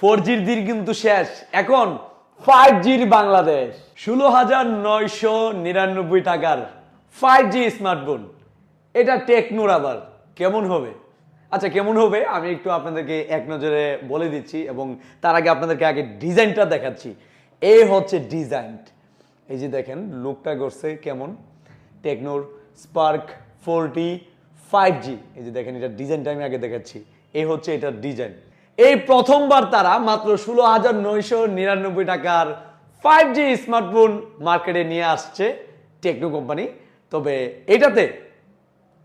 4G'র দিন কিন্তু শেষ, এখন 5G'র বাংলাদেশ। 16,999 টাকার 5G স্মার্টফোন, এটা টেকনোর আবার কেমন হবে? আচ্ছা, কেমন হবে আমি একটু আপনাদেরকে এক নজরে বলে দিচ্ছি, এবং তার আগে আপনাদেরকে আগে ডিজাইনটা দেখাচ্ছি। এই হচ্ছে ডিজাইন, এই যে দেখেন লুকটা করছে কেমন, টেকনোর স্পার্ক 40 5G। এই যে দেখেন এটা ডিজাইনটা আমি আগে দেখাচ্ছি, এই হচ্ছে এটার ডিজাইন। এই প্রথমবার তারা মাত্র 16,999 টাকার 5G স্মার্টফোন মার্কেটে নিয়ে আসছে টেকনো কোম্পানি। তবে এটাতে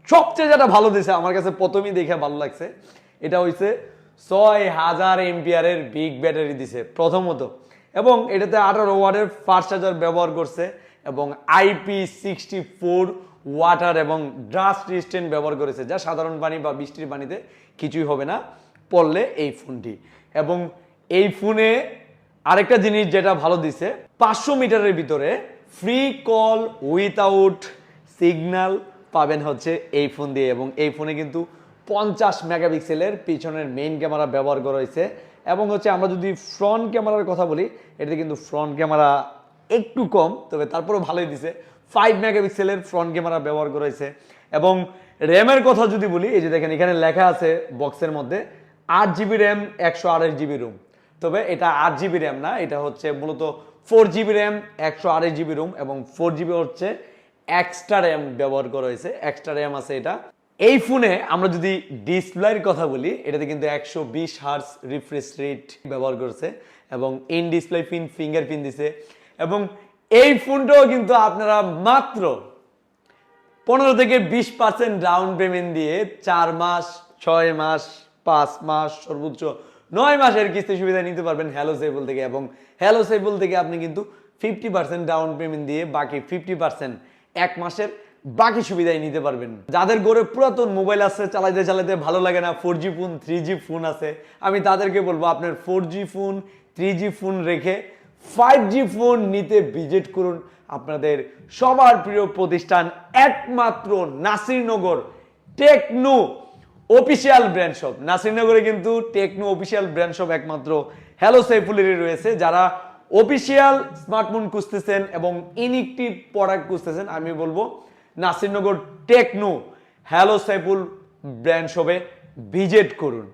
সবচেয়ে যেটা ভালো দিছে আমার কাছে প্রথমেই দেখে ভালো লাগছে, এটা হইছে 6000 এমপিআরের বিগ ব্যাটারি দিছে প্রথমত, এবং এটাতে 18 ওয়াটের ফাস্ট চার্জার ব্যবহার করছে, এবং IP64 ওয়াটার এবং ডাস্ট রেজিস্ট্যান্ট ব্যবহার করেছে, যা সাধারণ পানি বা বৃষ্টির পানিতে কিছুই হবে না পড়লে এই ফোনটি। এবং এই ফোনে আরেকটা জিনিস যেটা ভালো দিছে, 500 মিটারের ভিতরে ফ্রি কল উইথাউট সিগন্যাল পাবেন হচ্ছে এই ফোন দিয়ে। এবং এই ফোনে কিন্তু 50 মেগাপিক্সেলের পিছনের মেইন ক্যামেরা ব্যবহার করা হয়েছে, এবং হচ্ছে আমরা যদি ফ্রন্ট ক্যামেরার কথা বলি, এটাতে কিন্তু ফ্রন্ট ক্যামেরা একটু কম, তবে তারপরেও ভালোই দিছে। 5 মেগাপিক্সেলের ফ্রন্ট ক্যামেরা ব্যবহার করা হয়েছে। এবং র্যামের কথা যদি বলি, এই যে দেখেন এখানে লেখা আছে বক্সের মধ্যে 8GB র্যাম 128GB রোম। তবে এটা 8GB র্যাম না, এটা হচ্ছে মূলত 4GB র্যাম 128GB রোম, এবং 4GB হচ্ছে এক্সট্রা র্যাম ব্যবহার করা হয়েছে, এক্সট্রা র্যাম আছে এটা। এই ফোনে আমরা যদি ডিসপ্লের কথা বলি, এটাতে কিন্তু 120 হার্টজ রিফ্রেশ রেট ব্যবহার করছে, এবং ইন ডিসপ্লে ফিঙ্গারপ্রিন্ট দিছে। এবং এই ফোনটাও কিন্তু আপনারা মাত্র 15 থেকে 20% ডাউন পেমেন্ট দিয়ে 4 মাস, 6 মাস, 5 মাস, সর্বোচ্চ 9 মাসের কিস্তি সুবিধা নিতে পারবেন হ্যালো সেবল থেকে। এবং হ্যালো সেবল থেকে আপনি কিন্তু 50% ডাউন পেমেন্ট দিয়ে বাকি 50% এক মাসের বাকি সুবিধাই নিতে পারবেন। যাদের ঘরে পুরাতন মোবাইল আছে, চালাইতে চালাইতে ভালো লাগে না, 4G ফোন 3G ফোন আছে, আমি তাদেরকে বলবো আপনার 4G ফোন 3G ফোন রেখে 5G ফোন নিতে ভিজিট করুন আপনাদের সবার প্রিয় প্রতিষ্ঠান একমাত্র Nasirnagar Tecno official brand shop. নাসিরনগরে কিন্তু টেকনো অফিসিয়াল ব্র্যান্ড শপ একমাত্র হ্যালো সাইফুলেরই রয়েছে। যারা অফিসিয়াল স্মার্টফোন খুঁজতেছেন এবং ইনএক্টিভ প্রোডাক্ট খুঁজতেছেন, আমি বলবো Nasirnagar techno hello Saiful brand শপে ভিজিট করুন।